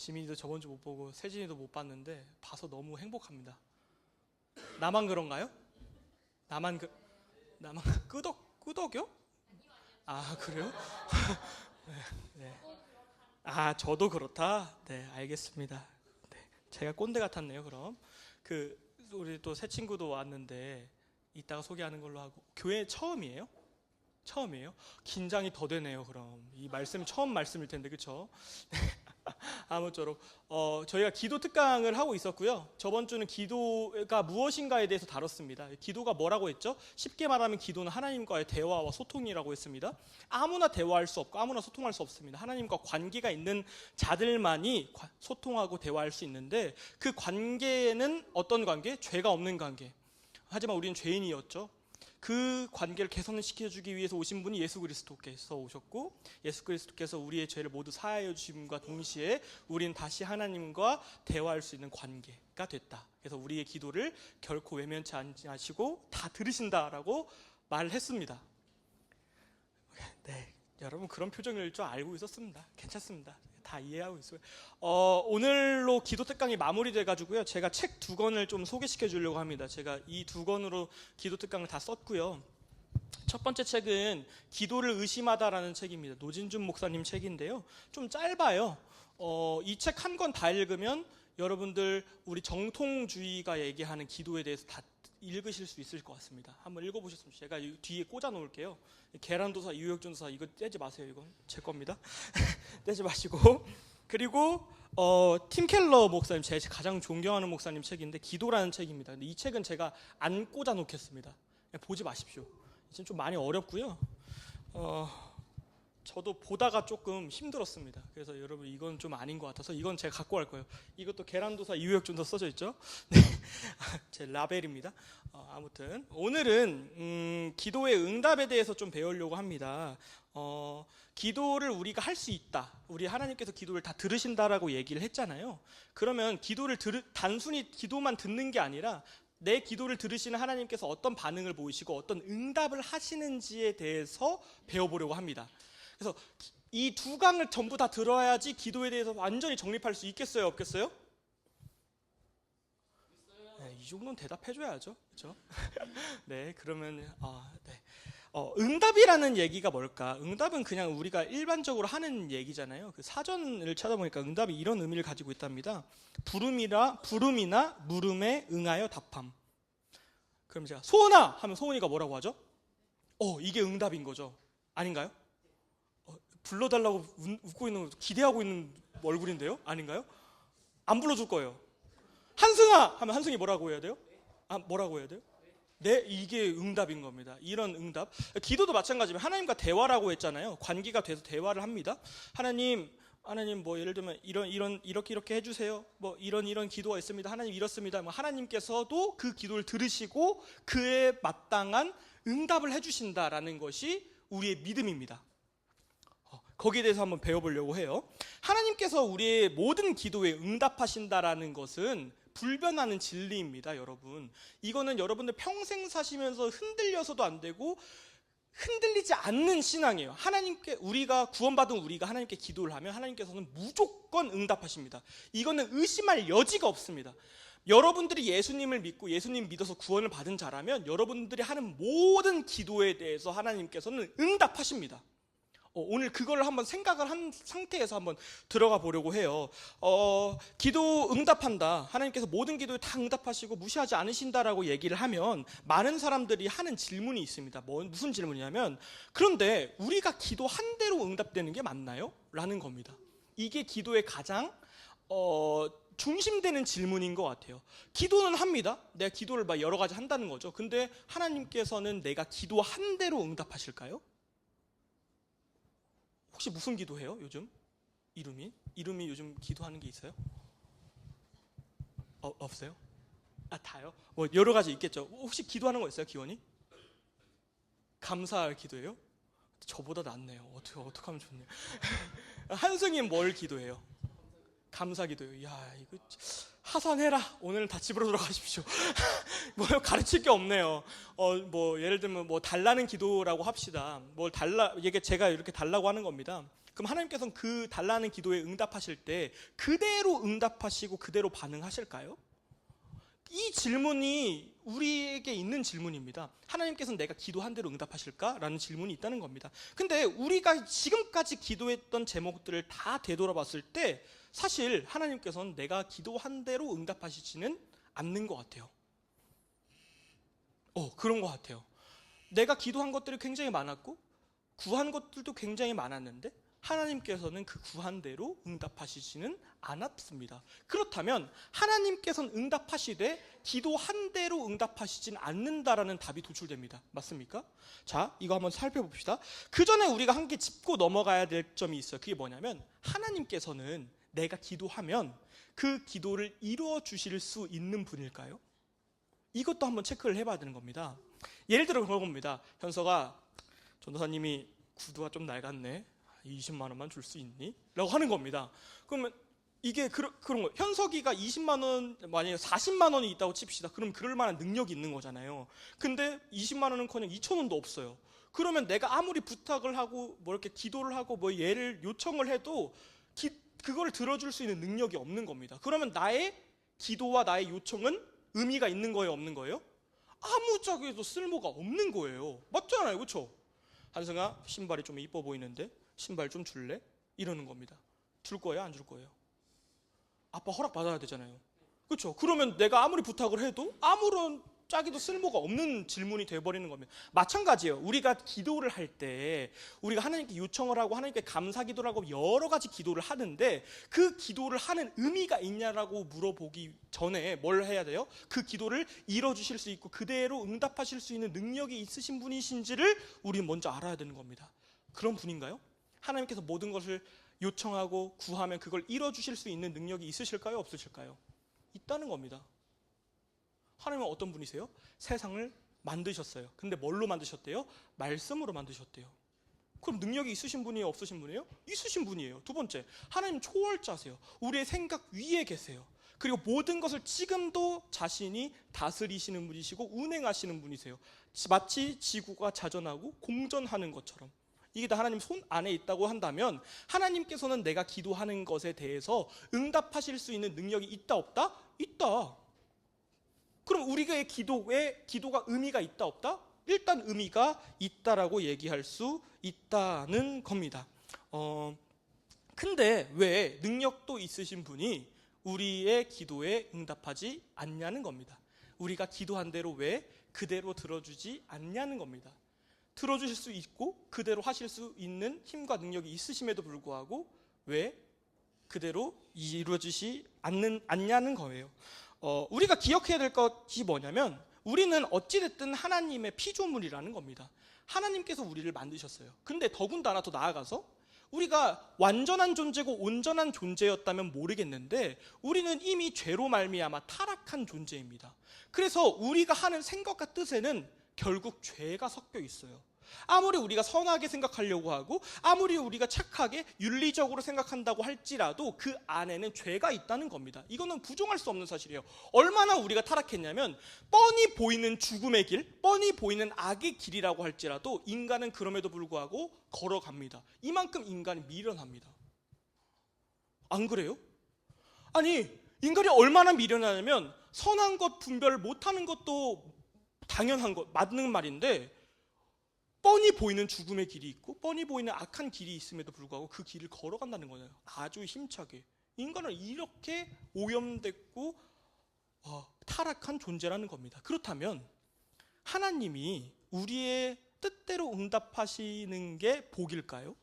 지민이도 저번 주 못 보고 세진이도 못 봤는데 봐서 너무 행복합니다. 나만 그런가요? 나만 끄덕이요? 아, 그래요? 네. 아, 저도 그렇다. 네, 알겠습니다. 네, 제가 꼰대 같았네요. 그럼 우리 또 새 친구도 왔는데 이따가 소개하는 걸로 하고, 교회 처음이에요? 처음이에요? 긴장이 더 되네요. 그럼 이 말씀이 처음 말씀일 텐데, 그렇죠? 아무쪼록 저희가 기도 특강을 하고 있었고요. 저번 주는 기도가 무엇인가에 대해서 다뤘습니다. 기도가 뭐라고 했죠? 쉽게 말하면 기도는 하나님과의 대화와 소통이라고 했습니다. 아무나 대화할 수 없고 아무나 소통할 수 없습니다. 하나님과 관계가 있는 자들만이 소통하고 대화할 수 있는데, 그 관계는 어떤 관계? 죄가 없는 관계. 하지만 우리는 죄인이었죠. 그 관계를 개선시켜주기 위해서 오신 분이 예수 그리스도께서 오셨고, 예수 그리스도께서 우리의 죄를 모두 사하여 주심과 동시에 우리는 다시 하나님과 대화할 수 있는 관계가 됐다. 그래서 우리의 기도를 결코 외면치 않으시고 다 들으신다라고 말을 했습니다. 네, 여러분 그런 표정일 줄 알고 있었습니다. 괜찮습니다. 다 이해하고 있어요. 오늘로 기도 특강이 마무리돼 가지고요. 제가 책 2권을 좀 소개시켜 주려고 합니다. 제가 이 2권으로 기도 특강을 다 썼고요. 첫 번째 책은 기도를 의심하다라는 책입니다. 노진준 목사님 책인데요. 좀 짧아요. 이 책 한 권 다 읽으면 여러분들 우리 정통주의가 얘기하는 기도에 대해서 다 읽으실 수 있을 것 같습니다. 한번 읽어보셨으면 제가 뒤에 꽂아 놓을게요. 계란도사, 유역전도사 이거 떼지 마세요. 이건 제 겁니다. 떼지 마시고. 그리고 팀 켈러 목사님, 제가 가장 존경하는 목사님 책인데 기도라는 책입니다. 근데 이 책은 제가 안 꽂아 놓겠습니다. 보지 마십시오. 지금 좀 많이 어렵고요. 저도 보다가 조금 힘들었습니다. 그래서 여러분 이건 좀 아닌 것 같아서 이건 제가 갖고 갈 거예요. 이것도 계란도사 이유역전도 써져 있죠. 네. 제 라벨입니다. 아무튼 오늘은 기도의 응답에 대해서 좀 배우려고 합니다. 기도를 우리가 할 수 있다. 우리 하나님께서 기도를 다 들으신다라고 얘기를 했잖아요. 그러면 기도를 단순히 기도만 듣는 게 아니라 내 기도를 들으시는 하나님께서 어떤 반응을 보이시고 어떤 응답을 하시는지에 대해서 배워보려고 합니다. 그래서 이 2강을 전부 다 들어야지 기도에 대해서 완전히 정립할 수 있겠어요, 없겠어요? 네, 이 정도는 대답해줘야죠, 그렇죠? 네, 그러면 네. 응답이라는 얘기가 뭘까? 응답은 그냥 우리가 일반적으로 하는 얘기잖아요. 그 사전을 찾아보니까 응답이 이런 의미를 가지고 있답니다. 부름이나 물음에 응하여 답함. 그럼 제가 소은아 하면 소은이가 뭐라고 하죠? 이게 응답인 거죠. 아닌가요? 불러달라고 웃고 있는 기대하고 있는 얼굴인데요? 아닌가요? 안 불러줄 거예요. 한승아 하면 한승이 뭐라고 해야 돼요? 뭐라고 해야 돼요? 네, 이게 응답인 겁니다. 이런 응답. 기도도 마찬가지면 하나님과 대화라고 했잖아요. 관계가 돼서 대화를 합니다. 하나님 뭐 예를 들면 이렇게 해주세요. 뭐 이런 기도가 있습니다. 하나님 이렇습니다. 뭐 하나님께서도 그 기도를 들으시고 그에 마땅한 응답을 해주신다라는 것이 우리의 믿음입니다. 거기에 대해서 한번 배워보려고 해요. 하나님께서 우리의 모든 기도에 응답하신다라는 것은 불변하는 진리입니다, 여러분. 이거는 여러분들 평생 사시면서 흔들려서도 안 되고 흔들리지 않는 신앙이에요. 우리가 구원받은 우리가 하나님께 기도를 하면 하나님께서는 무조건 응답하십니다. 이거는 의심할 여지가 없습니다. 여러분들이 예수님을 믿고 예수님 믿어서 구원을 받은 자라면 여러분들이 하는 모든 기도에 대해서 하나님께서는 응답하십니다. 오늘 그걸 한번 생각을 한 상태에서 한번 들어가 보려고 해요. 기도 응답한다. 하나님께서 모든 기도에 다 응답하시고 무시하지 않으신다라고 얘기를 하면 많은 사람들이 하는 질문이 있습니다. 무슨 질문이냐면, 그런데 우리가 기도한 대로 응답되는 게 맞나요? 라는 겁니다. 이게 기도의 가장 중심되는 질문인 것 같아요. 기도는 합니다. 내가 기도를 막 여러 가지 한다는 거죠. 근데 하나님께서는 내가 기도한 대로 응답하실까요? 혹시 무슨 기도해요? 요즘? 이름이 요즘 기도하는 게 있어요? 없어요? 다요? 뭐 여러 가지 있겠죠. 혹시 기도하는 거 있어요? 기원이? 감사할 기도예요? 저보다 낫네요. 어떻게 하면 좋네요. 한승님 뭘 기도해요? 감사 기도요. 야, 이거 하산해라. 오늘은 다 집으로 돌아가십시오. 뭐 가르칠 게 없네요. 뭐 예를 들면 뭐 달라는 기도라고 합시다. 이게 제가 이렇게 달라고 하는 겁니다. 그럼 하나님께서는 그 달라는 기도에 응답하실 때 그대로 응답하시고 그대로 반응하실까요? 이 질문이 우리에게 있는 질문입니다. 하나님께서는 내가 기도한 대로 응답하실까? 라는 질문이 있다는 겁니다. 근데 우리가 지금까지 기도했던 제목들을 다 되돌아봤을 때 사실 하나님께서는 내가 기도한 대로 응답하시지는 않는 것 같아요. 그런 것 같아요. 내가 기도한 것들이 굉장히 많았고 구한 것들도 굉장히 많았는데 하나님께서는 그 구한 대로 응답하시지는 않았습니다. 그렇다면 하나님께서는 응답하시되 기도한 대로 응답하시진 않는다라는 답이 도출됩니다. 맞습니까? 자, 이거 한번 살펴봅시다. 그 전에 우리가 한 개 짚고 넘어가야 될 점이 있어요. 그게 뭐냐면 하나님께서는 내가 기도하면 그 기도를 이루어 주실 수 있는 분일까요? 이것도 한번 체크를 해봐야 되는 겁니다. 예를 들어 그런 겁니다. 현서가, 전도사님이 구두가 좀 낡았네, 20만 원만 줄 수 있니? 라고 하는 겁니다. 그러면 이게 그런 거예요. 현석이가 20만 원, 만약에 40만 원이 있다고 칩시다. 그럼 그럴 만한 능력이 있는 거잖아요. 근데 20만 원은커녕 2천 원도 없어요. 그러면 내가 아무리 부탁을 하고 뭐 이렇게 기도를 하고 뭐 얘를 요청을 해도 그걸 들어줄 수 있는 능력이 없는 겁니다. 그러면 나의 기도와 나의 요청은 의미가 있는 거예요, 없는 거예요? 아무짝에도 쓸모가 없는 거예요. 맞잖아요, 그렇죠? 한승아, 신발이 좀 이뻐 보이는데 신발 좀 줄래? 이러는 겁니다. 줄 거예요, 안 줄 거예요? 아빠 허락 받아야 되잖아요. 그렇죠? 그러면 내가 아무리 부탁을 해도 아무런 짝에도 쓸모가 없는 질문이 돼버리는 겁니다. 마찬가지예요. 우리가 기도를 할 때 우리가 하나님께 요청을 하고 하나님께 감사 기도를 하고 여러 가지 기도를 하는데 그 기도를 하는 의미가 있냐라고 물어보기 전에 뭘 해야 돼요? 그 기도를 이뤄주실 수 있고 그대로 응답하실 수 있는 능력이 있으신 분이신지를 우리 먼저 알아야 되는 겁니다. 그런 분인가요? 하나님께서 모든 것을 요청하고 구하면 그걸 이뤄주실 수 있는 능력이 있으실까요? 없으실까요? 있다는 겁니다. 하나님은 어떤 분이세요? 세상을 만드셨어요. 근데 뭘로 만드셨대요? 말씀으로 만드셨대요. 그럼 능력이 있으신 분이에요? 없으신 분이에요? 있으신 분이에요. 두 번째, 하나님 초월자세요. 우리의 생각 위에 계세요. 그리고 모든 것을 지금도 자신이 다스리시는 분이시고 운행하시는 분이세요. 마치 지구가 자전하고 공전하는 것처럼. 이게 다 하나님 손 안에 있다고 한다면 하나님께서는 내가 기도하는 것에 대해서 응답하실 수 있는 능력이 있다 없다? 있다. 그럼 우리의 기도가 의미가 있다 없다? 일단 의미가 있다라고 얘기할 수 있다는 겁니다. 근데 왜 능력도 있으신 분이 우리의 기도에 응답하지 않냐는 겁니다. 우리가 기도한 대로 왜 그대로 들어주지 않냐는 겁니다. 들어주실 수 있고 그대로 하실 수 있는 힘과 능력이 있으심에도 불구하고 왜 그대로 이루어지지 않냐는 거예요. 우리가 기억해야 될 것이 뭐냐면 우리는 어찌됐든 하나님의 피조물이라는 겁니다. 하나님께서 우리를 만드셨어요. 근데 더군다나 더 나아가서 우리가 완전한 존재고 온전한 존재였다면 모르겠는데 우리는 이미 죄로 말미암아 타락한 존재입니다. 그래서 우리가 하는 생각과 뜻에는 결국 죄가 섞여 있어요. 아무리 우리가 선하게 생각하려고 하고 아무리 우리가 착하게 윤리적으로 생각한다고 할지라도 그 안에는 죄가 있다는 겁니다. 이거는 부정할 수 없는 사실이에요. 얼마나 우리가 타락했냐면 뻔히 보이는 죽음의 길, 뻔히 보이는 악의 길이라고 할지라도 인간은 그럼에도 불구하고 걸어갑니다. 이만큼 인간이 미련합니다. 안 그래요? 아니, 인간이 얼마나 미련하냐면 선한 것 분별을 못하는 것도 당연한 것, 맞는 말인데 뻔히 보이는 죽음의 길이 있고 뻔히 보이는 악한 길이 있음에도 불구하고 그 길을 걸어간다는 거예요. 아주 힘차게. 인간은 이렇게 오염됐고 타락한 존재라는 겁니다. 그렇다면 하나님이 우리의 뜻대로 응답하시는 게 복일까요?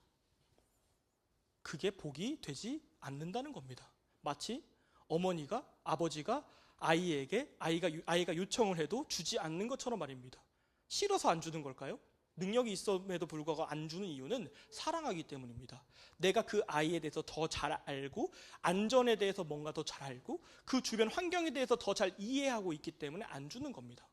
그게 복이 되지 않는다는 겁니다. 마치 어머니가, 아버지가 아이가 요청을 해도 주지 않는 것처럼 말입니다. 싫어서 안 주는 걸까요? 능력이 있음에도 불구하고 안 주는 이유는 사랑하기 때문입니다. 내가 그 아이에 대해서 더 잘 알고 안전에 대해서 뭔가 더 잘 알고 그 주변 환경에 대해서 더 잘 이해하고 있기 때문에 안 주는 겁니다.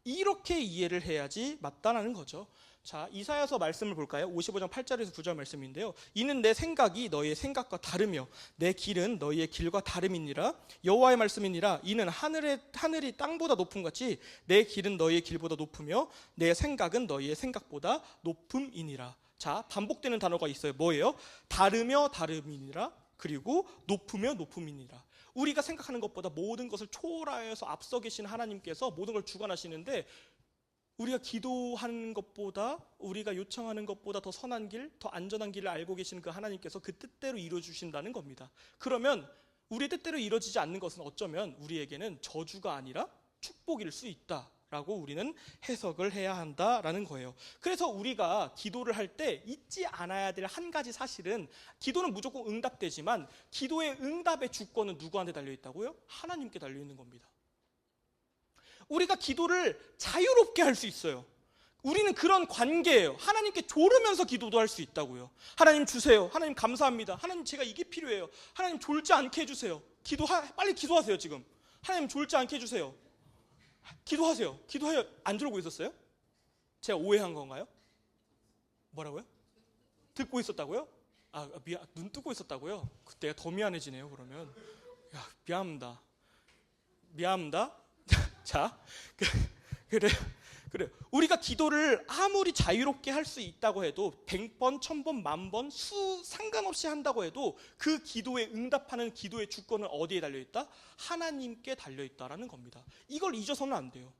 이렇게 이해를 해야지 맞다라는 거죠. 자, 이사야서 말씀을 볼까요? 55장 8절에서 9절 말씀인데요. 이는 내 생각이 너희의 생각과 다르며 내 길은 너희의 길과 다름이니라. 여호와의 말씀이니라. 이는 하늘이 땅보다 높음 같이 내 길은 너희의 길보다 높으며 내 생각은 너희의 생각보다 높음이니라. 자, 반복되는 단어가 있어요. 뭐예요? 다르며 다름이니라, 그리고 높으며 높음이니라. 우리가 생각하는 것보다 모든 것을 초월하여서 앞서 계신 하나님께서 모든 걸 주관하시는데, 우리가 기도하는 것보다, 우리가 요청하는 것보다 더 선한 길, 더 안전한 길을 알고 계시는 그 하나님께서 그 뜻대로 이루어주신다는 겁니다. 그러면 우리의 뜻대로 이루어지지 않는 것은 어쩌면 우리에게는 저주가 아니라 축복일 수 있다라고 우리는 해석을 해야 한다라는 거예요. 그래서 우리가 기도를 할 때 잊지 않아야 될 한 가지 사실은, 기도는 무조건 응답되지만 기도의 응답의 주권은 누구한테 달려있다고요? 하나님께 달려있는 겁니다. 우리가 기도를 자유롭게 할 수 있어요. 우리는 그런 관계예요. 하나님께 조르면서 기도도 할 수 있다고요. 하나님 주세요. 하나님 감사합니다. 하나님 제가 이게 필요해요. 하나님 졸지 않게 해주세요. 빨리 기도하세요. 지금 하나님 졸지 않게 해주세요. 기도하세요. 기도하여. 안 졸고 있었어요? 제가 오해한 건가요? 뭐라고요? 듣고 있었다고요? 눈 뜨고 있었다고요? 그때가 더 미안해지네요. 그러면 미안합니다. 자, 그래. 우리가 기도를 아무리 자유롭게 할 수 있다고 해도 100번, 1000번, 10,000번 상관없이 한다고 해도 그 기도에 응답하는 기도의 주권은 어디에 달려있다? 하나님께 달려있다라는 겁니다. 이걸 잊어서는 안 돼요.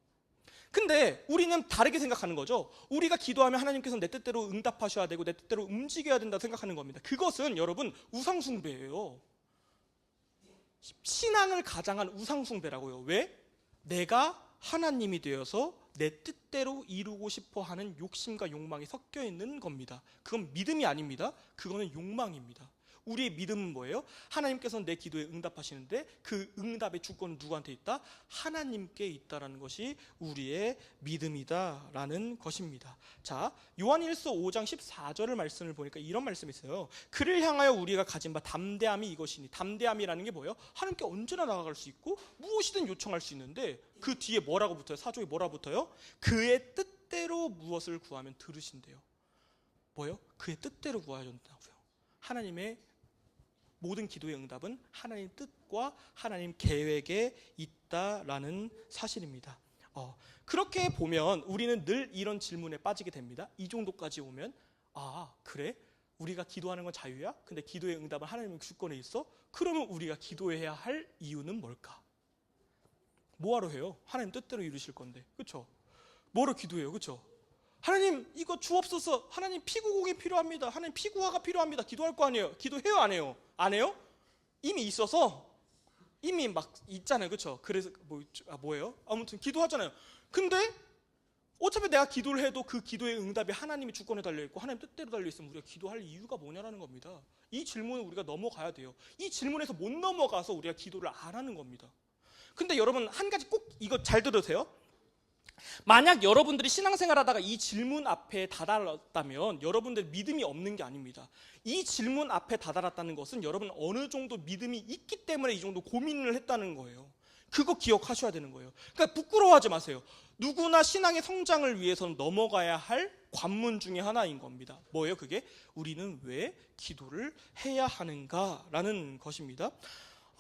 근데 우리는 다르게 생각하는 거죠. 우리가 기도하면 하나님께서 내 뜻대로 응답하셔야 되고 내 뜻대로 움직여야 된다 생각하는 겁니다. 그것은 여러분 우상숭배예요. 신앙을 가장한 우상숭배라고요. 왜? 내가 하나님이 되어서 내 뜻대로 이루고 싶어 하는 욕심과 욕망이 섞여 있는 겁니다. 그건 믿음이 아닙니다. 그거는 욕망입니다. 우리의 믿음은 뭐예요? 하나님께서는 내 기도에 응답하시는데 그 응답의 주권은 누구한테 있다? 하나님께 있다라는 것이 우리의 믿음이다라는 것입니다. 자, 요한일서 5장 14절을 말씀을 보니까 이런 말씀이 있어요. 그를 향하여 우리가 가진 바 담대함이 이것이니. 담대함이라는 게 뭐예요? 하나님께 언제나 나아갈 수 있고 무엇이든 요청할 수 있는데, 그 뒤에 뭐라고 붙어요? 사조에 뭐라고 붙어요? 그의 뜻대로 무엇을 구하면 들으신대요. 뭐예요? 그의 뜻대로 구해야 된다고요. 하나님의 모든 기도의 응답은 하나님 뜻과 하나님 계획에 있다라는 사실입니다. 그렇게 보면 우리는 늘 이런 질문에 빠지게 됩니다. 이 정도까지 오면 그래? 우리가 기도하는 건 자유야? 근데 기도의 응답은 하나님의 주권에 있어? 그러면 우리가 기도해야 할 이유는 뭘까? 뭐하러 해요? 하나님 뜻대로 이루실 건데, 그렇죠? 뭐로 기도해요, 그렇죠? 하나님 이거 주옵소서. 하나님 피구공이 필요합니다. 하나님 피구화가 필요합니다. 기도할 거 아니에요? 기도해요, 안 해요? 안 해요? 이미 있어서 이미 막 있잖아요, 그렇죠? 그래서 뭐예요? 아무튼 기도하잖아요. 근데 어차피 내가 기도를 해도 그 기도의 응답이 하나님의 주권에 달려있고 하나님 뜻대로 달려있으면 우리가 기도할 이유가 뭐냐라는 겁니다. 이 질문을 우리가 넘어가야 돼요. 이 질문에서 못 넘어가서 우리가 기도를 안 하는 겁니다. 근데 여러분 한 가지 꼭 이거 잘 들으세요. 만약 여러분들이 신앙생활 하다가 이 질문 앞에 다다랐다면 여러분들 믿음이 없는 게 아닙니다. 이 질문 앞에 다다랐다는 것은 여러분 어느 정도 믿음이 있기 때문에 이 정도 고민을 했다는 거예요. 그거 기억하셔야 되는 거예요. 그러니까 부끄러워하지 마세요. 누구나 신앙의 성장을 위해서는 넘어가야 할 관문 중에 하나인 겁니다. 뭐예요 그게? 우리는 왜 기도를 해야 하는가라는 것입니다.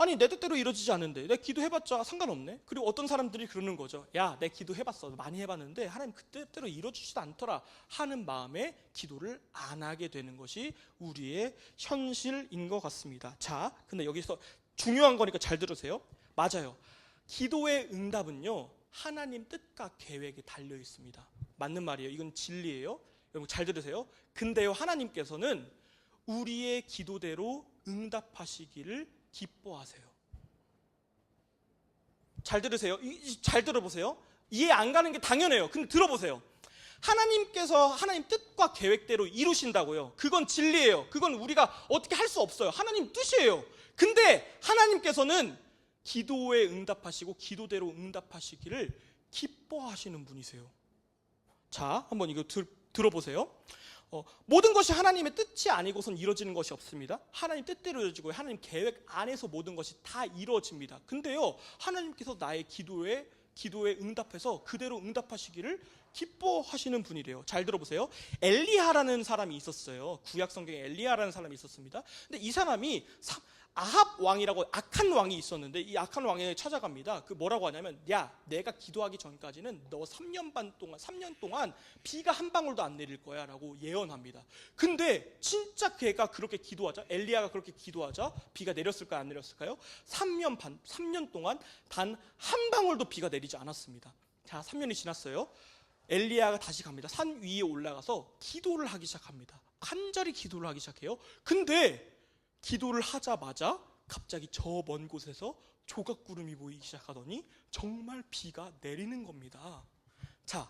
아니 내 뜻대로 이루어지지 않는데 내가 기도해봤자 상관없네. 그리고 어떤 사람들이 그러는 거죠. 야, 내 기도해봤어. 많이 해봤는데 하나님 그 뜻대로 이루어지지도 않더라 하는 마음에 기도를 안 하게 되는 것이 우리의 현실인 것 같습니다. 자, 근데 여기서 중요한 거니까 잘 들으세요. 맞아요. 기도의 응답은요 하나님 뜻과 계획에 달려 있습니다. 맞는 말이에요. 이건 진리예요. 여러분 잘 들으세요. 근데요 하나님께서는 우리의 기도대로 응답하시기를 기뻐하세요. 잘 들으세요. 잘 들어보세요. 이해 안 가는 게 당연해요. 근데 들어보세요. 하나님께서 하나님 뜻과 계획대로 이루신다고요. 그건 진리예요. 그건 우리가 어떻게 할 수 없어요. 하나님 뜻이에요. 근데 하나님께서는 기도에 응답하시고 기도대로 응답하시기를 기뻐하시는 분이세요. 자, 한번 이거 들어보세요. 모든 것이 하나님의 뜻이 아니고선 이루어지는 것이 없습니다. 하나님 뜻대로 이루어지고 하나님 계획 안에서 모든 것이 다 이루어집니다. 근데요 하나님께서 나의 기도에 응답해서 그대로 응답하시기를 기뻐하시는 분이래요. 잘 들어보세요. 엘리야라는 사람이 있었어요. 구약 성경에 엘리야라는 사람이 있었습니다. 근데 이 사람이 아합 왕이라고 악한 왕이 있었는데 이 악한 왕에 찾아갑니다. 그 뭐라고 하냐면, 야, 내가 기도하기 전까지는 너 3년 동안 비가 한 방울도 안 내릴 거야라고 예언합니다. 근데 진짜 걔가 그렇게 기도하자, 엘리야가 그렇게 기도하자 비가 내렸을까요, 안 내렸을까요? 3년 동안 단 한 방울도 비가 내리지 않았습니다. 자, 3년이 지났어요. 엘리야가 다시 갑니다. 산 위에 올라가서 기도를 하기 시작합니다. 간절히 기도를 하기 시작해요. 근데 기도를 하자마자 갑자기 저 먼 곳에서 조각구름이 보이기 시작하더니 정말 비가 내리는 겁니다. 자,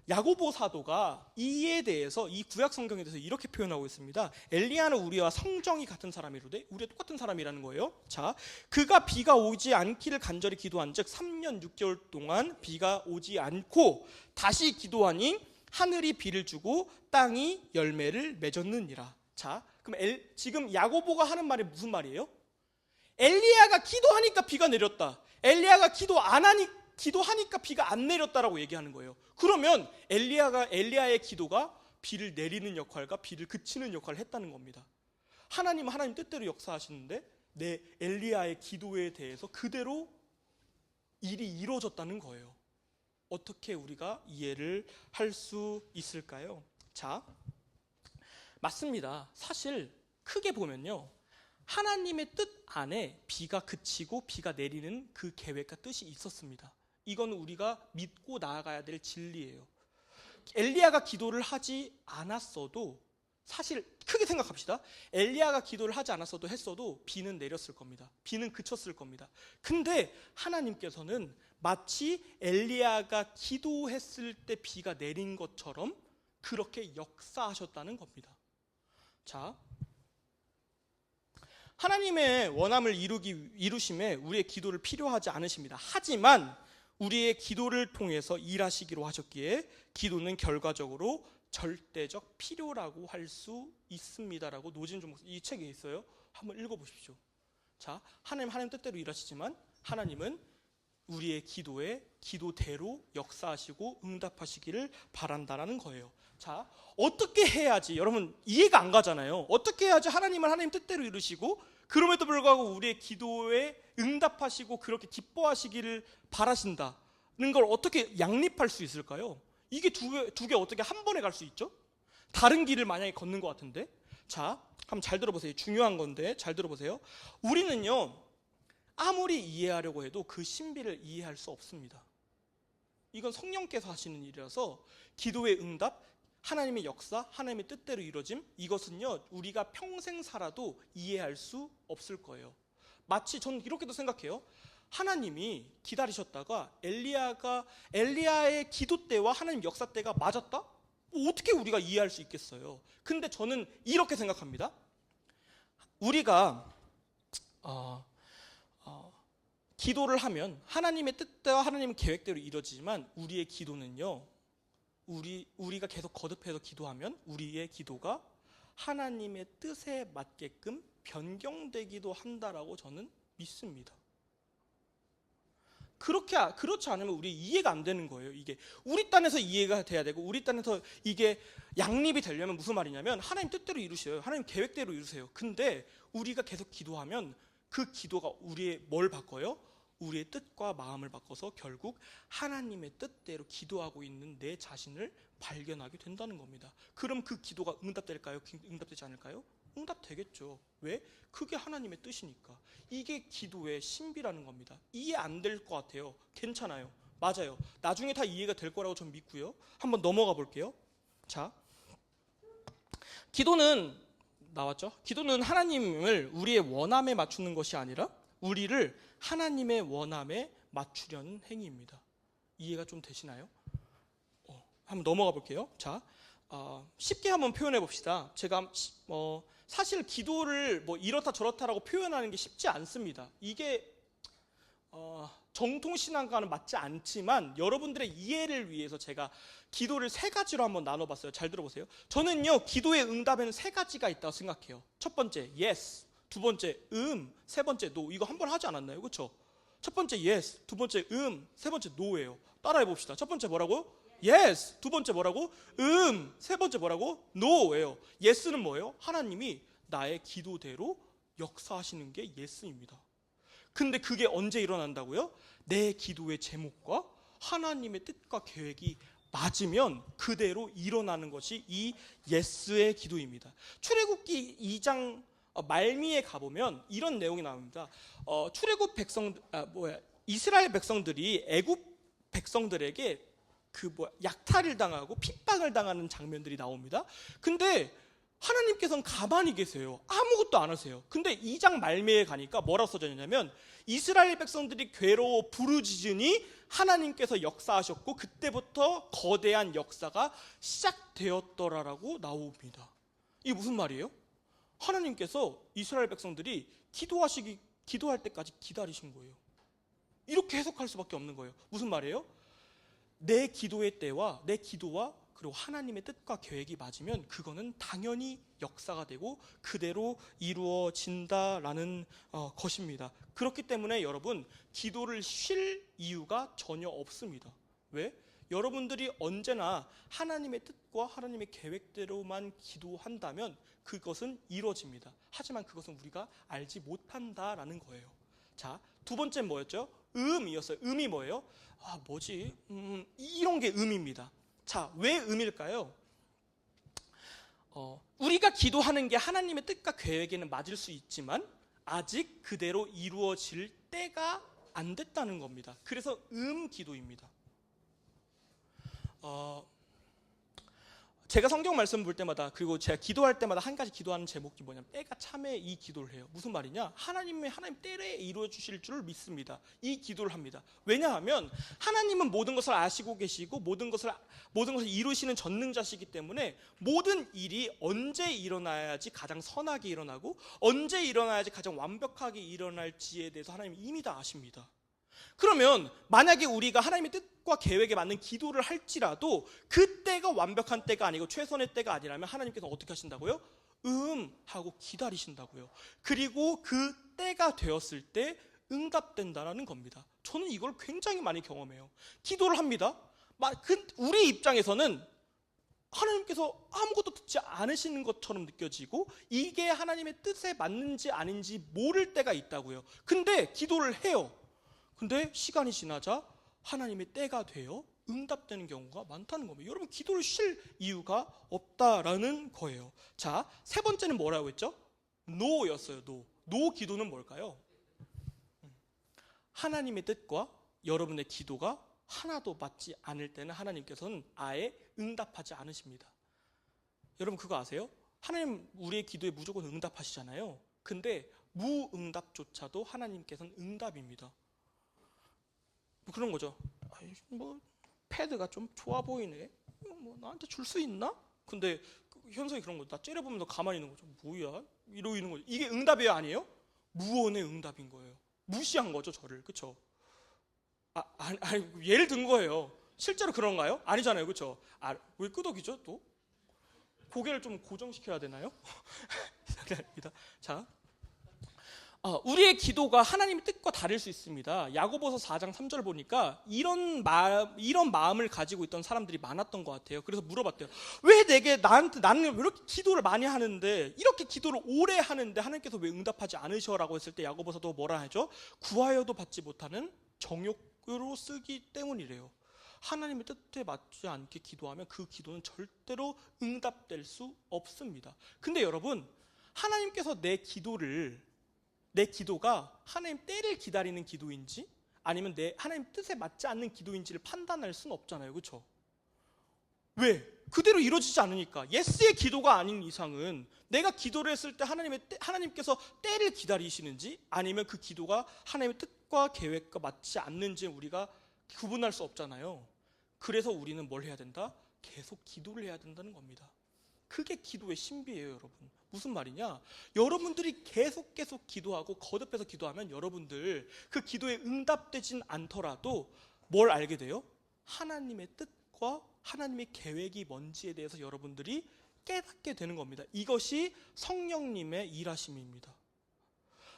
야고보 사도가 이에 대해서, 이 구약 성경에 대해서 이렇게 표현하고 있습니다. 엘리야는 우리와 성정이 같은 사람이로되, 우리와 똑같은 사람이라는 거예요. 자, 그가 비가 오지 않기를 간절히 기도한즉 3년 6개월 동안 비가 오지 않고 다시 기도하니 하늘이 비를 주고 땅이 열매를 맺었느니라. 자, 그럼 지금 야고보가 하는 말이 무슨 말이에요? 엘리야가 기도하니까 비가 내렸다, 엘리야가 기도하니까 비가 안 내렸다라고 얘기하는 거예요. 그러면 엘리야의 기도가 비를 내리는 역할과 비를 그치는 역할을 했다는 겁니다. 하나님 뜻대로 역사하시는데 엘리야의 기도에 대해서 그대로 일이 이루어졌다는 거예요. 어떻게 우리가 이해를 할 수 있을까요? 자, 맞습니다. 사실 크게 보면요, 하나님의 뜻 안에 비가 그치고 비가 내리는 그 계획과 뜻이 있었습니다. 이건 우리가 믿고 나아가야 될 진리예요. 엘리야가 기도를 하지 않았어도, 사실 크게 생각합시다. 엘리야가 기도를 하지 않았어도 했어도 비는 내렸을 겁니다. 비는 그쳤을 겁니다. 근데 하나님께서는 마치 엘리야가 기도했을 때 비가 내린 것처럼 그렇게 역사하셨다는 겁니다. 자, 하나님의 원함을 이루심에 우리의 기도를 필요하지 않으십니다. 하지만 우리의 기도를 통해서 일하시기로 하셨기에 기도는 결과적으로 절대적 필요라고 할 수 있습니다라고 노진준 목사 이 책에 있어요. 한번 읽어보십시오. 자, 하나님 뜻대로 일하시지만 하나님은 우리의 기도에 기도대로 역사하시고 응답하시기를 바란다라는 거예요. 자, 어떻게 해야지, 여러분 이해가 안 가잖아요. 어떻게 해야지 하나님은 하나님 뜻대로 이루시고 그럼에도 불구하고 우리의 기도에 응답하시고 그렇게 기뻐하시기를 바라신다는 걸 어떻게 양립할 수 있을까요? 이게 두 개 어떻게 한 번에 갈 수 있죠? 다른 길을 만약에 걷는 것 같은데. 자, 한번 잘 들어보세요. 중요한 건데 잘 들어보세요. 우리는요, 아무리 이해하려고 해도 그 신비를 이해할 수 없습니다. 이건 성령께서 하시는 일이라서 기도의 응답, 하나님의 역사, 하나님의 뜻대로 이루어짐, 이것은요 우리가 평생 살아도 이해할 수 없을 거예요. 마치 저는 이렇게도 생각해요. 하나님이 기다리셨다가 엘리야의 기도 때와 하나님 역사 때가 맞았다? 뭐 어떻게 우리가 이해할 수 있겠어요? 근데 저는 이렇게 생각합니다. 우리가 기도를 하면 하나님의 뜻대와 하나님의 계획대로 이루어지지만 우리의 기도는요, 우리가 계속 거듭해서 기도하면 우리의 기도가 하나님의 뜻에 맞게끔 변경되기도 한다라고 저는 믿습니다. 그렇지 않으면 우리 이해가 안 되는 거예요. 이게 우리 딴에서 이해가 돼야 되고 우리 딴에서 이게 양립이 되려면 무슨 말이냐면 하나님 뜻대로 이루셔요. 하나님 계획대로 이루세요. 근데 우리가 계속 기도하면 그 기도가 우리의 뭘 바꿔요? 우리의 뜻과 마음을 바꿔서 결국 하나님의 뜻대로 기도하고 있는 내 자신을 발견하게 된다는 겁니다. 그럼 그 기도가 응답될까요? 응답되지 않을까요? 응답되겠죠. 왜? 그게 하나님의 뜻이니까. 이게 기도의 신비라는 겁니다. 이해 안 될 것 같아요. 괜찮아요. 맞아요. 나중에 다 이해가 될 거라고 저는 믿고요. 한번 넘어가 볼게요. 자, 기도는 나왔죠? 기도는 하나님을 우리의 원함에 맞추는 것이 아니라 우리를 하나님의 원함에 맞추려는 행위입니다. 이해가 좀 되시나요? 한번 넘어가 볼게요. 자, 쉽게 한번 표현해 봅시다. 제가 사실 기도를 뭐 이렇다 저렇다라고 표현하는 게 쉽지 않습니다. 이게 정통신앙과는 맞지 않지만 여러분들의 이해를 위해서 제가 기도를 세 가지로 한번 나눠봤어요. 잘 들어보세요. 저는요, 기도의 응답에는 세 가지가 있다고 생각해요. 첫 번째 yes, 두 번째 세 번째 no. 이거 한 번 하지 않았나요? 그렇죠? 첫 번째 yes, 두 번째 세 번째 no예요. 따라해 봅시다. 첫 번째 뭐라고? yes. 두 번째 뭐라고? 세 번째 뭐라고? no예요. yes는 뭐예요? 하나님이 나의 기도대로 역사하시는 게 예수입니다. 근데 그게 언제 일어난다고요? 내 기도의 제목과 하나님의 뜻과 계획이 맞으면 그대로 일어나는 것이 이 예스의 기도입니다. 출애굽기 2장 말미에 가보면 이런 내용이 나옵니다. 출애굽 이스라엘 백성들이 애굽 백성들에게 약탈을 당하고 핍박을 당하는 장면들이 나옵니다. 근데 하나님께서는 가만히 계세요. 아무것도 안 하세요. 근데 2장 말미에 가니까 뭐라고 써져 있냐면 이스라엘 백성들이 괴로워 부르짖으니 하나님께서 역사하셨고 그때부터 거대한 역사가 시작되었더라라고 나옵니다. 이게 무슨 말이에요? 하나님께서 이스라엘 백성들이 기도할 때까지 기다리신 거예요. 이렇게 해석할 수밖에 없는 거예요. 무슨 말이에요? 내 기도의 때와 내 기도와 그리고 하나님의 뜻과 계획이 맞으면 그거는 당연히 역사가 되고 그대로 이루어진다라는 것입니다. 그렇기 때문에 여러분 기도를 쉴 이유가 전혀 없습니다. 왜? 여러분들이 언제나 하나님의 뜻과 하나님의 계획대로만 기도한다면 그것은 이루어집니다. 하지만 그것은 우리가 알지 못한다라는 거예요. 자, 두 번째는 뭐였죠? 음이었어요. 음이 뭐예요? 이런 게 음입니다. 자, 왜 음일까요? 우리가 기도하는 게 하나님의 뜻과 계획에는 맞을 수 있지만 아직 그대로 이루어질 때가 안 됐다는 겁니다. 그래서 기도입니다. 제가 성경 말씀 볼 때마다 그리고 제가 기도할 때마다 한 가지 기도하는 제목이 뭐냐면 때가 참에 이 기도를 해요. 무슨 말이냐? 하나님 때에 이루어 주실 줄 믿습니다. 이 기도를 합니다. 왜냐하면 하나님은 모든 것을 아시고 계시고 모든 것을 이루시는 전능자시기 때문에 모든 일이 언제 일어나야지 가장 선하게 일어나고 언제 일어나야지 가장 완벽하게 일어날지에 대해서 하나님은 이미 다 아십니다. 그러면 만약에 우리가 하나님의 뜻과 계획에 맞는 기도를 할지라도 그 때가 완벽한 때가 아니고 최선의 때가 아니라면 하나님께서 어떻게 하신다고요? 하고 기다리신다고요. 그리고 그 때가 되었을 때 응답된다라는 겁니다. 저는 이걸 굉장히 많이 경험해요. 기도를 합니다. 우리 입장에서는 하나님께서 아무것도 듣지 않으시는 것처럼 느껴지고 이게 하나님의 뜻에 맞는지 아닌지 모를 때가 있다고요. 근데 기도를 해요. 근데 시간이 지나자 하나님의 때가 되어 응답되는 경우가 많다는 겁니다. 여러분 기도를 쉴 이유가 없다라는 거예요. 자, 세 번째는 뭐라고 했죠? 노였어요. 노 기도는 뭘까요? 하나님의 뜻과 여러분의 기도가 하나도 맞지 않을 때는 하나님께서는 아예 응답하지 않으십니다. 여러분 그거 아세요? 하나님 우리의 기도에 무조건 응답하시잖아요. 근데 무응답조차도 하나님께서는 응답입니다. 그런 거죠. 패드가 좀 좋아 보이네. 나한테 줄 수 있나? 근데 현석이 그런 거죠. 나 째려보면서 가만히 있는 거죠. 뭐야? 이러고 있는 거죠. 이게 응답이에요, 아니에요? 무언의 응답인 거예요. 무시한 거죠, 저를. 그렇죠? 예를 든 거예요. 실제로 그런가요? 아니잖아요, 그렇죠? 왜 끄덕이죠, 또? 고개를 좀 고정시켜야 되나요? 자. 우리의 기도가 하나님의 뜻과 다를 수 있습니다. 야고보서 4장 3절 보니까 이런 마음을 가지고 있던 사람들이 많았던 것 같아요. 그래서 물어봤대요. 왜 나는 왜 이렇게 기도를 많이 하는데 이렇게 기도를 오래 하는데 하나님께서 왜 응답하지 않으셔라고 했을 때 야고보서도 뭐라 하죠? 구하여도 받지 못하는 정욕으로 쓰기 때문이래요. 하나님의 뜻에 맞지 않게 기도하면 그 기도는 절대로 응답될 수 없습니다. 근데 여러분 하나님께서 내 기도가 하나님 때를 기다리는 기도인지 아니면 하나님 뜻에 맞지 않는 기도인지를 판단할 수는 없잖아요. 그렇죠? 왜? 그대로 이루어지지 않으니까. 예스의 기도가 아닌 이상은 내가 기도를 했을 때 하나님께서 때를 기다리시는지 아니면 그 기도가 하나님의 뜻과 계획과 맞지 않는지 우리가 구분할 수 없잖아요. 그래서 우리는 뭘 해야 된다? 계속 기도를 해야 된다는 겁니다. 그게 기도의 신비예요, 여러분. 무슨 말이냐? 여러분들이 계속 기도하고 거듭해서 기도하면 여러분들 그 기도에 응답되진 않더라도 뭘 알게 돼요? 하나님의 뜻과 하나님의 계획이 뭔지에 대해서 여러분들이 깨닫게 되는 겁니다. 이것이 성령님의 일하심입니다.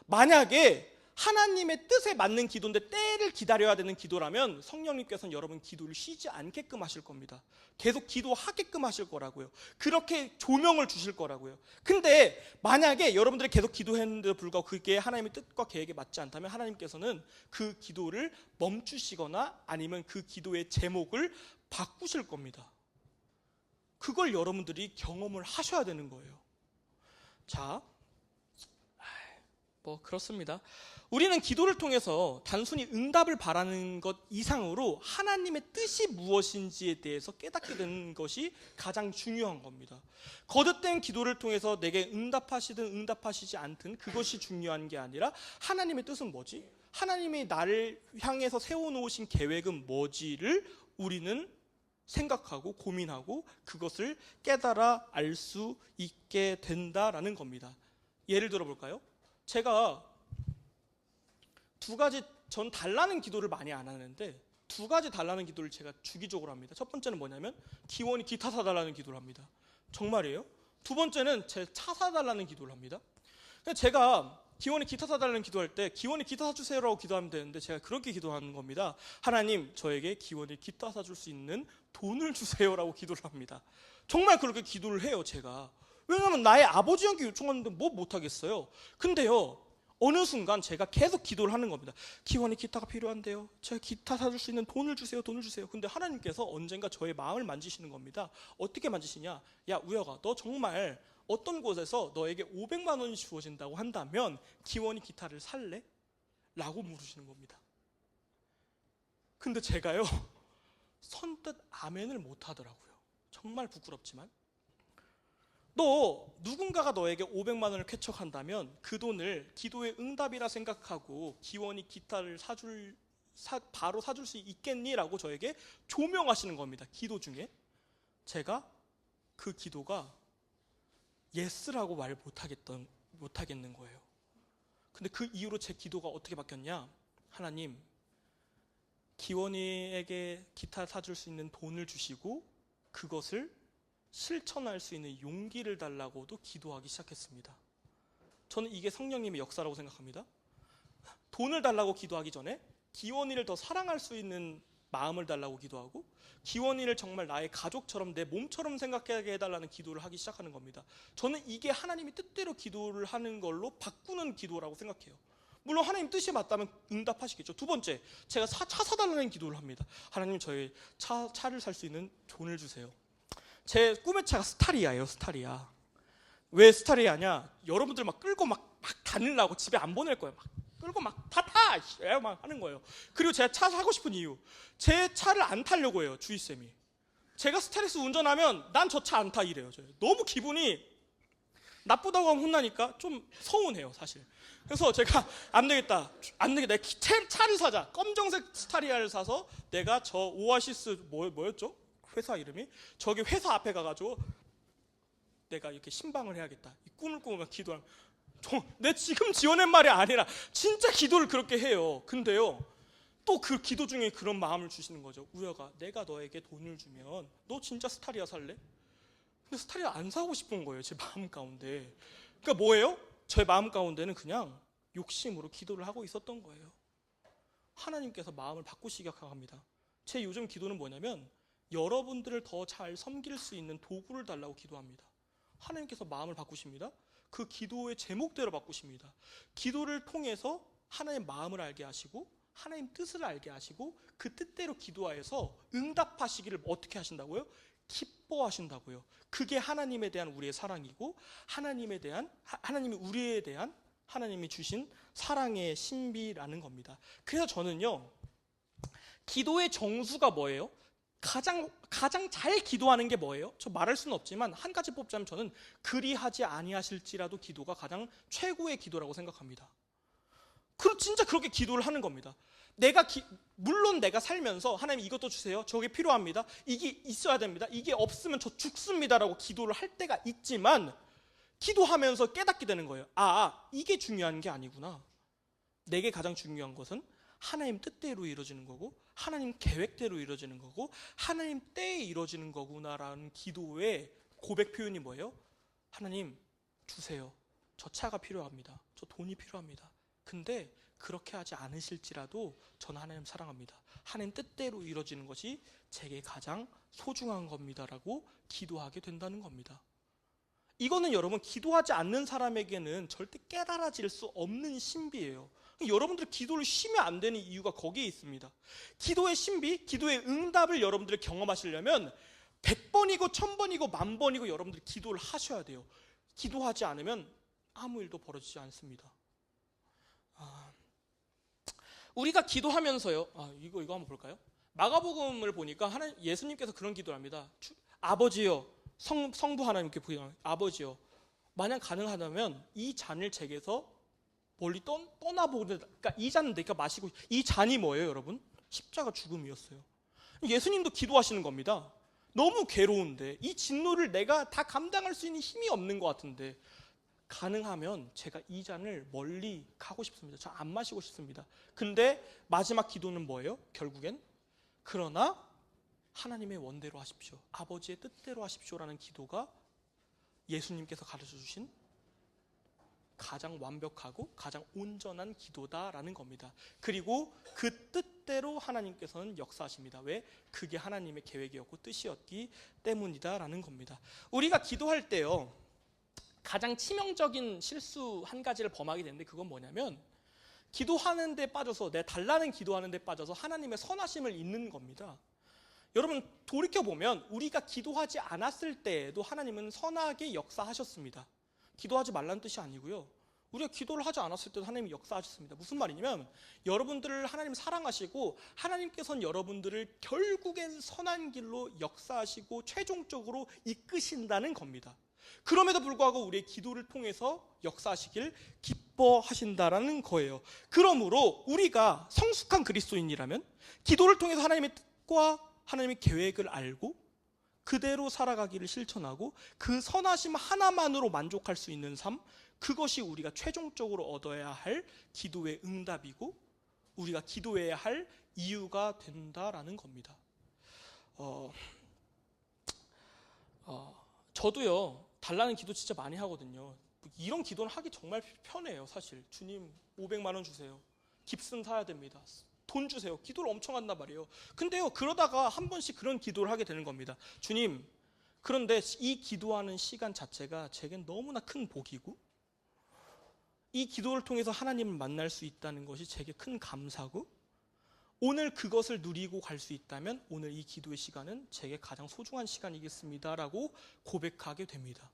만약에 하나님의 뜻에 맞는 기도인데 때를 기다려야 되는 기도라면 성령님께서는 여러분 기도를 쉬지 않게끔 하실 겁니다. 계속 기도하게끔 하실 거라고요. 그렇게 조명을 주실 거라고요. 근데 만약에 여러분들이 계속 기도했는데도 불구하고 그게 하나님의 뜻과 계획에 맞지 않다면 하나님께서는 그 기도를 멈추시거나 아니면 그 기도의 제목을 바꾸실 겁니다. 그걸 여러분들이 경험을 하셔야 되는 거예요. 자, 뭐 그렇습니다. 우리는 기도를 통해서 단순히 응답을 바라는 것 이상으로 하나님의 뜻이 무엇인지에 대해서 깨닫게 되는 것이 가장 중요한 겁니다. 거듭된 기도를 통해서 내게 응답하시든 응답하시지 않든 그것이 중요한 게 아니라 하나님의 뜻은 뭐지? 하나님이 나를 향해서 세워놓으신 계획은 뭐지를 우리는 생각하고 고민하고 그것을 깨달아 알 수 있게 된다라는 겁니다. 예를 들어 볼까요? 제가 전 달라는 기도를 많이 안 하는데 두 가지 달라는 기도를 제가 주기적으로 합니다. 첫 번째는 뭐냐면 기원이 기타 사달라는 기도를 합니다. 정말이에요? 두 번째는 제 차 사달라는 기도를 합니다. 제가 기원이 기타 사달라는 기도할 때 기원이 기타 사주세요라고 기도하면 되는데 제가 그렇게 기도하는 겁니다. 하나님, 저에게 기원이 기타 사줄 수 있는 돈을 주세요라고 기도를 합니다. 정말 그렇게 기도를 해요, 제가. 왜냐하면 나의 아버지 형께 요청하는데 뭐 못하겠어요. 근데요, 어느 순간 제가 계속 기도를 하는 겁니다. 기원이 기타가 필요한데요. 제가 기타 사줄 수 있는 돈을 주세요, 돈을 주세요. 근데 하나님께서 언젠가 저의 마음을 만지시는 겁니다. 어떻게 만지시냐? 야, 우혁아, 너 정말 어떤 곳에서 너에게 500만 원이 주어진다고 한다면 기원이 기타를 살래? 라고 물으시는 겁니다. 근데 제가요, 선뜻 아멘을 못 하더라고요. 정말 부끄럽지만. 너 누군가가 너에게 500만 원을 쾌척한다면 그 돈을 기도의 응답이라 생각하고 기원이 기타를 바로 사줄 수 있겠니? 라고 저에게 조명하시는 겁니다. 기도 중에. 제가 그 기도가 예스라고 말 못하겠는 거예요. 근데 그 이후로 제 기도가 어떻게 바뀌었냐? 하나님, 기원이에게 기타 사줄 수 있는 돈을 주시고 그것을 실천할 수 있는 용기를 달라고도 기도하기 시작했습니다. 저는 이게 성령님의 역사라고 생각합니다. 돈을 달라고 기도하기 전에 기원이를 더 사랑할 수 있는 마음을 달라고 기도하고 기원이를 정말 나의 가족처럼 내 몸처럼 생각하게 해달라는 기도를 하기 시작하는 겁니다. 저는 이게 하나님의 뜻대로 기도를 하는 걸로 바꾸는 기도라고 생각해요. 물론 하나님 뜻이 맞다면 응답하시겠죠. 두 번째, 제가 차 사달라는 기도를 합니다. 하나님, 저희 차를 살 수 있는 돈을 주세요. 제 꿈의 차가 스타리아예요. 스타리아. 왜 스타리아냐? 여러분들 막 끌고 막 다니려고 집에 안 보낼 거예요. 막 끌고 막 타! 막 하는 거예요. 그리고 제가 차 사고 싶은 이유, 제 차를 안 타려고 해요. 주희쌤이. 제가 스타렉스 운전하면 난 저 차 안 타 이래요. 너무 기분이 나쁘다고 하면 혼나니까 좀 서운해요, 사실. 그래서 제가 안 되겠다. 차를 사자. 검정색 스타리아를 사서 내가 저 오아시스 뭐였죠? 회사 이름이? 저기 회사 앞에 가가지고 내가 이렇게 신방을 해야겠다. 이 꿈을 꾸면 기도하면 내 지금 지어낸 말이 아니라 진짜 기도를 그렇게 해요. 근데요, 또 그 기도 중에 그런 마음을 주시는 거죠. 우혁아, 내가 너에게 돈을 주면 너 진짜 스타리아 살래? 근데 스타리아 안 사고 싶은 거예요, 제 마음 가운데. 그러니까 뭐예요? 제 마음 가운데는 그냥 욕심으로 기도를 하고 있었던 거예요. 하나님께서 마음을 바꾸시기 시작합니다. 제 요즘 기도는 뭐냐면 여러분들을 더 잘 섬길 수 있는 도구를 달라고 기도합니다. 하나님께서 마음을 바꾸십니다. 그 기도의 제목대로 바꾸십니다. 기도를 통해서 하나님의 마음을 알게 하시고 하나님 뜻을 알게 하시고 그 뜻대로 기도하여서 응답하시기를 어떻게 하신다고요? 기뻐하신다고요. 그게 하나님에 대한 우리의 사랑이고 하나님이 우리에 대한 하나님이 주신 사랑의 신비라는 겁니다. 그래서 저는요, 기도의 정수가 뭐예요? 가장 잘 기도하는 게 뭐예요? 저 말할 수는 없지만 한 가지 뽑자면 저는 그리하지 아니하실지라도 기도가 가장 최고의 기도라고 생각합니다. 진짜 그렇게 기도를 하는 겁니다. 물론 내가 살면서 하나님 이것도 주세요. 저게 필요합니다. 이게 있어야 됩니다. 이게 없으면 저 죽습니다라고 기도를 할 때가 있지만 기도하면서 깨닫게 되는 거예요. 이게 중요한 게 아니구나. 내게 가장 중요한 것은 하나님 뜻대로 이루어지는 거고 하나님 계획대로 이루어지는 거고 하나님 때에 이루어지는 거구나라는 기도의 고백 표현이 뭐예요? 하나님 주세요. 저 차가 필요합니다. 저 돈이 필요합니다. 근데 그렇게 하지 않으실지라도 저는 하나님 사랑합니다. 하나님 뜻대로 이루어지는 것이 제게 가장 소중한 겁니다라고 기도하게 된다는 겁니다. 이거는 여러분 기도하지 않는 사람에게는 절대 깨달아질 수 없는 신비예요. 여러분들 기도를 쉬면 안 되는 이유가 거기에 있습니다. 기도의 신비, 기도의 응답을 여러분들이 경험하시려면 100번이고 1000번이고 10,000번이고 여러분들이 기도를 하셔야 돼요. 기도하지 않으면 아무 일도 벌어지지 않습니다. 우리가 기도하면서요. 이거 한번 볼까요? 마가복음을 보니까 예수님께서 그런 기도를 합니다. 아버지요, 성부 하나님께 부여 아버지요, 만약 가능하다면 이 잔을 제게서 멀리 떠나보고, 그러니까 이 잔은 내가 마시고, 이 잔이 뭐예요, 여러분? 십자가 죽음이었어요. 예수님도 기도하시는 겁니다. 너무 괴로운데 이 진노를 내가 다 감당할 수 있는 힘이 없는 것 같은데 가능하면 제가 이 잔을 멀리 가고 싶습니다. 저 안 마시고 싶습니다. 근데 마지막 기도는 뭐예요? 결국엔 그러나 하나님의 원대로 하십시오, 아버지의 뜻대로 하십시오라는 기도가 예수님께서 가르쳐 주신 가장 완벽하고 가장 온전한 기도다라는 겁니다. 그리고 그 뜻대로 하나님께서는 역사하십니다. 왜? 그게 하나님의 계획이었고 뜻이었기 때문이다라는 겁니다. 우리가 기도할 때요, 가장 치명적인 실수 한 가지를 범하게 되는데 그건 뭐냐면 기도하는 데 빠져서, 내 달라는 기도하는 데 빠져서 하나님의 선하심을 잊는 겁니다. 여러분 돌이켜보면 우리가 기도하지 않았을 때에도 하나님은 선하게 역사하셨습니다. 기도하지 말라는 뜻이 아니고요, 우리가 기도를 하지 않았을 때도 하나님이 역사하셨습니다. 무슨 말이냐면 여러분들을 하나님 사랑하시고 하나님께서는 여러분들을 결국엔 선한 길로 역사하시고 최종적으로 이끄신다는 겁니다. 그럼에도 불구하고 우리의 기도를 통해서 역사하시길 기뻐하신다라는 거예요. 그러므로 우리가 성숙한 그리스도인이라면 기도를 통해서 하나님의 뜻과 하나님의 계획을 알고 그대로 살아가기를 실천하고 그 선하심 하나만으로 만족할 수 있는 삶, 그것이 우리가 최종적으로 얻어야 할 기도의 응답이고 우리가 기도해야 할 이유가 된다라는 겁니다. 저도요 달라는 기도 진짜 많이 하거든요. 이런 기도는 하기 정말 편해요. 사실 주님 500만 원 주세요, 깁슨 사야 됩니다, 돈 주세요, 기도를 엄청 한단 말이에요. 근데요 그러다가 한 번씩 그런 기도를 하게 되는 겁니다. 주님, 그런데 이 기도하는 시간 자체가 제겐 너무나 큰 복이고 이 기도를 통해서 하나님을 만날 수 있다는 것이 제게 큰 감사고 오늘 그것을 누리고 갈 수 있다면 오늘 이 기도의 시간은 제게 가장 소중한 시간이겠습니다 라고 고백하게 됩니다.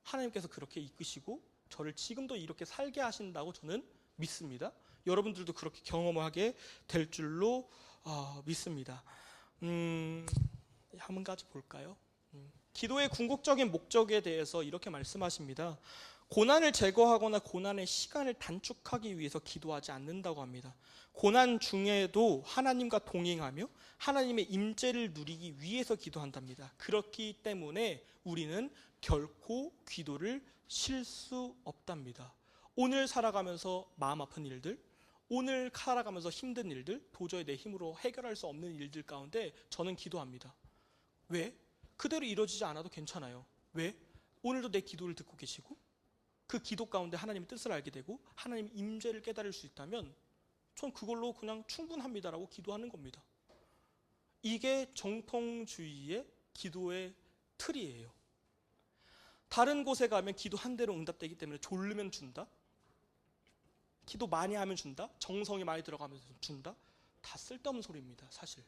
하나님께서 그렇게 이끄시고 저를 지금도 이렇게 살게 하신다고 저는 믿습니다. 여러분들도 그렇게 경험하게 될 줄로 믿습니다. 한 가지 볼까요? 기도의 궁극적인 목적에 대해서 이렇게 말씀하십니다. 고난을 제거하거나 고난의 시간을 단축하기 위해서 기도하지 않는다고 합니다. 고난 중에도 하나님과 동행하며 하나님의 임재를 누리기 위해서 기도한답니다. 그렇기 때문에 우리는 결코 기도를 쉴 수 없답니다. 오늘 살아가면서 마음 아픈 일들, 오늘 살아가면서 힘든 일들, 도저히 내 힘으로 해결할 수 없는 일들 가운데 저는 기도합니다. 왜? 그대로 이루어지지 않아도 괜찮아요. 왜? 오늘도 내 기도를 듣고 계시고 그 기도 가운데 하나님의 뜻을 알게 되고 하나님의 임재를 깨달을 수 있다면 전 그걸로 그냥 충분합니다라고 기도하는 겁니다. 이게 정통주의의 기도의 틀이에요. 다른 곳에 가면 기도 한 대로 응답되기 때문에 졸르면 준다, 기도 많이 하면 준다, 정성이 많이 들어가면서 준다, 다 쓸데없는 소리입니다. 사실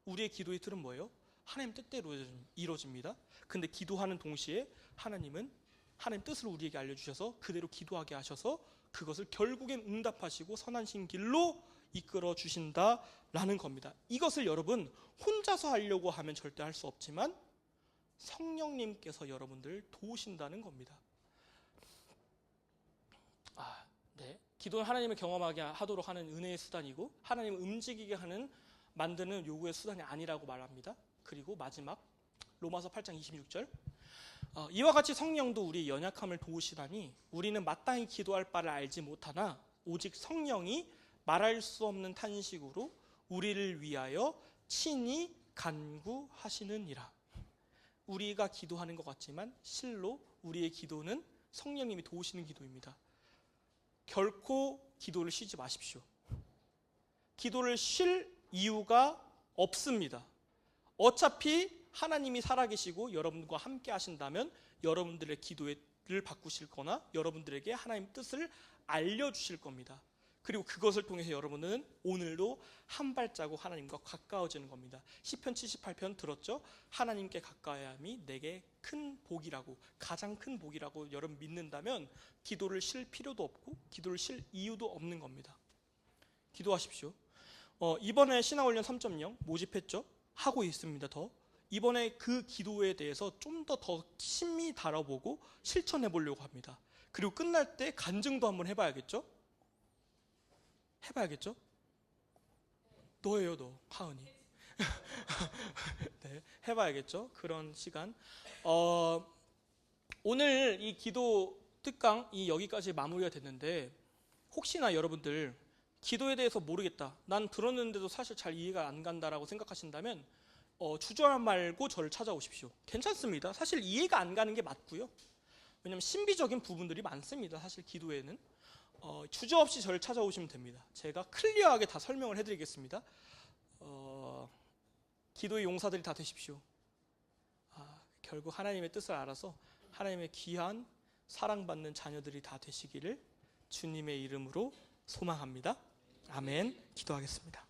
우리의 기도의 틀은 뭐예요? 하나님 뜻대로 이루어집니다. 근데 기도하는 동시에 하나님은 하나님 뜻을 우리에게 알려주셔서 그대로 기도하게 하셔서 그것을 결국엔 응답하시고 선하신 길로 이끌어 주신다라는 겁니다. 이것을 여러분 혼자서 하려고 하면 절대 할 수 없지만 성령님께서 여러분들 도우신다는 겁니다. 네. 기도는 하나님을 경험하게 하도록 하는 은혜의 수단이고 하나님을 움직이게 하는 만드는 요구의 수단이 아니라고 말합니다. 그리고 마지막 로마서 8장 26절, 이와 같이 성령도 우리의 연약함을 도우시다니 우리는 마땅히 기도할 바를 알지 못하나 오직 성령이 말할 수 없는 탄식으로 우리를 위하여 친히 간구하시느니라. 우리가 기도하는 것 같지만 실로 우리의 기도는 성령님이 도우시는 기도입니다. 결코 기도를 쉬지 마십시오. 기도를 쉴 이유가 없습니다. 어차피 하나님이 살아계시고 여러분과 함께 하신다면 여러분들의 기도를 바꾸실 거나 여러분들에게 하나님 뜻을 알려주실 겁니다. 그리고 그것을 통해서 여러분은 오늘도 한 발자국 하나님과 가까워지는 겁니다. 시편 78편 들었죠? 하나님께 가까워함이 내게 큰 복이라고, 가장 큰 복이라고 여러분 믿는다면 기도를 쉴 필요도 없고 기도를 쉴 이유도 없는 겁니다. 기도하십시오. 이번에 신앙훈련 3.0 모집했죠? 하고 있습니다. 더 이번에 그 기도에 대해서 좀 더 친밀히 다뤄보고 실천해 보려고 합니다. 그리고 끝날 때 간증도 한번 해봐야겠죠? 해봐야겠죠? 너예요, 너, 하은이. 네, 해봐야겠죠? 그런 시간. 오늘 이 기도 특강이 여기까지 마무리가 됐는데 혹시나 여러분들 기도에 대해서 모르겠다, 난 들었는데도 사실 잘 이해가 안 간다라고 생각하신다면 주저하지 말고 저를 찾아오십시오. 괜찮습니다. 사실 이해가 안 가는 게 맞고요. 왜냐하면 신비적인 부분들이 많습니다. 사실 기도에는 주저없이 저를 찾아오시면 됩니다. 제가 클리어하게 다 설명을 해드리겠습니다. 기도의 용사들이 다 되십시오. 결국 하나님의 뜻을 알아서 하나님의 귀한 사랑받는 자녀들이 다 되시기를 주님의 이름으로 소망합니다. 아멘. 기도하겠습니다.